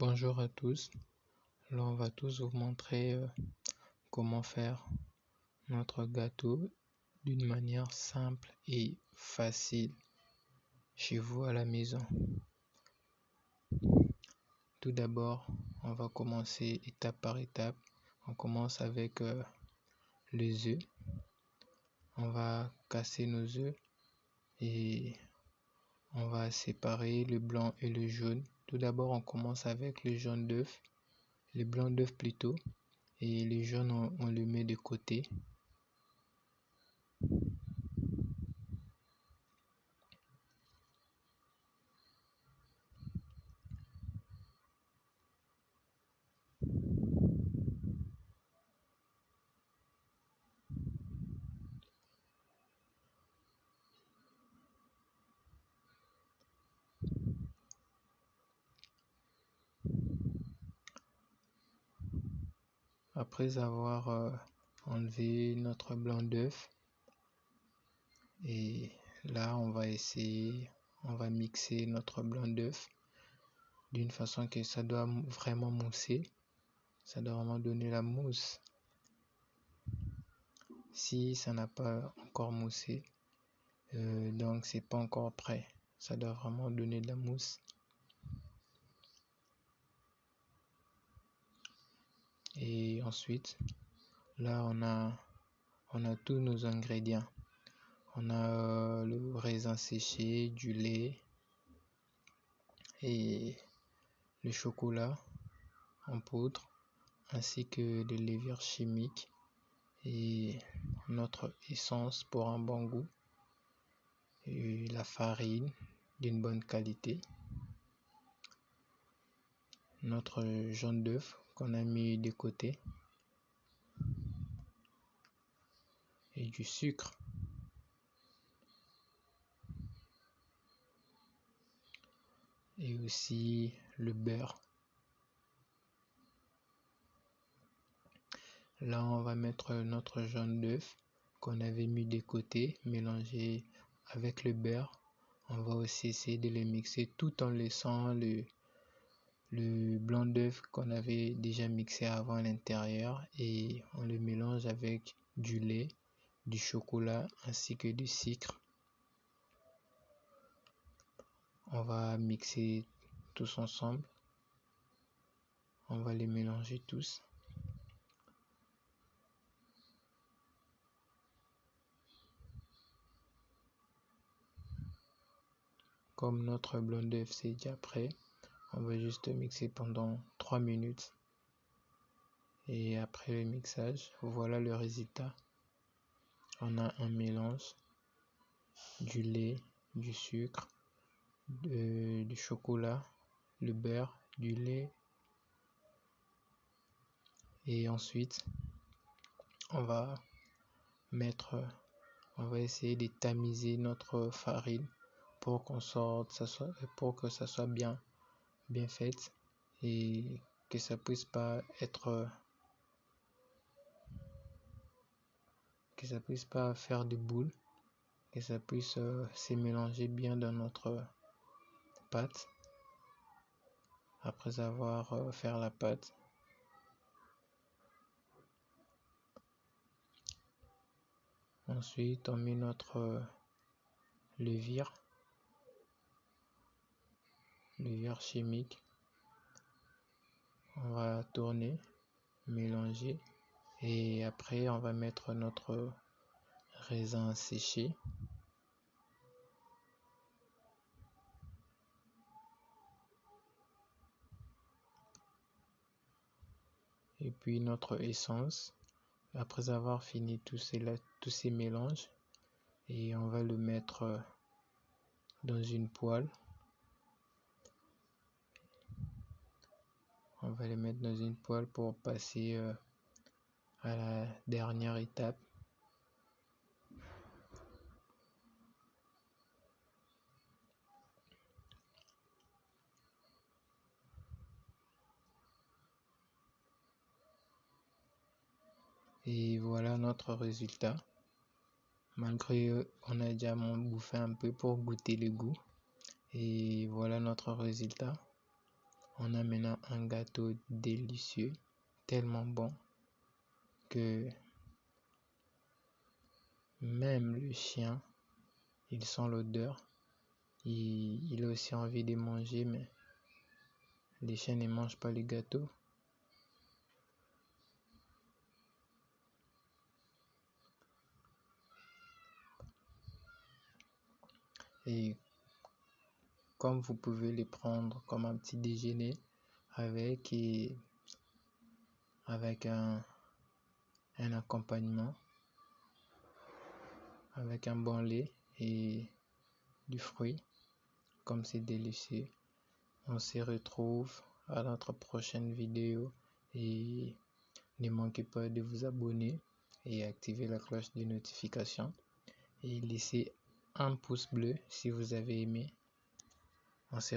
Bonjour à tous, là on va tous vous montrer comment faire notre gâteau d'une manière simple et facile chez vous à la maison. Tout d'abord, on va commencer étape par étape. On commence avec les œufs. On va casser nos œufs et on va séparer le blanc et le jaune. Tout d'abord, on commence avec le jaune d'œuf, le blanc d'œuf plutôt, et les jaunes on le met de côté. Après avoir enlevé notre blanc d'œuf, et là on va mixer notre blanc d'œuf d'une façon que ça doit vraiment mousser, ça doit vraiment donner la mousse. Si ça n'a pas encore moussé, donc c'est pas encore prêt, ça doit vraiment donner de la mousse. Et ensuite, là on a tous nos ingrédients. On a le raisin séché, du lait et le chocolat en poudre, ainsi que des levures chimiques et notre essence pour un bon goût, et la farine d'une bonne qualité, notre jaune d'œuf qu'on a mis de côté et du sucre. Et aussi le beurre. Là on va mettre notre jaune d'œuf qu'on avait mis de côté, mélangé avec le beurre. On va aussi essayer de les mixer tout en laissant le blanc d'œuf qu'on avait déjà mixé avant à l'intérieur, et on le mélange avec du lait, du chocolat ainsi que du sucre. On va mixer tous ensemble, on va les mélanger tous. Comme notre blanc d'œuf c'est déjà prêt, on va juste mixer pendant 3 minutes. Et après le mixage, voilà le résultat. On a un mélange du lait, du sucre, du chocolat, le beurre, du lait. Et ensuite, on va essayer de tamiser notre farine pour que ça soit bien fait, et que ça puisse pas faire de boules, que ça puisse se mélanger bien dans notre pâte. Après avoir fait la pâte, ensuite on met notre levure chimique. On va tourner, mélanger, et après on va mettre notre raisin séché. Et puis notre essence. Après avoir fini tous ces mélanges, et on va le mettre dans une poêle. On va les mettre dans une poêle pour passer à la dernière étape. Et voilà notre résultat. Malgré on a déjà bouffé un peu pour goûter le goût. Et voilà notre résultat. On a maintenant un gâteau délicieux, tellement bon que même le chien, il sent l'odeur. Il a aussi envie de manger, mais les chiens ne mangent pas les gâteaux. Et comme vous pouvez les prendre comme un petit déjeuner avec un accompagnement, avec un bon lait et du fruit, comme c'est délicieux. On se retrouve à notre prochaine vidéo et ne manquez pas de vous abonner et activer la cloche de notification et laissez un pouce bleu si vous avez aimé.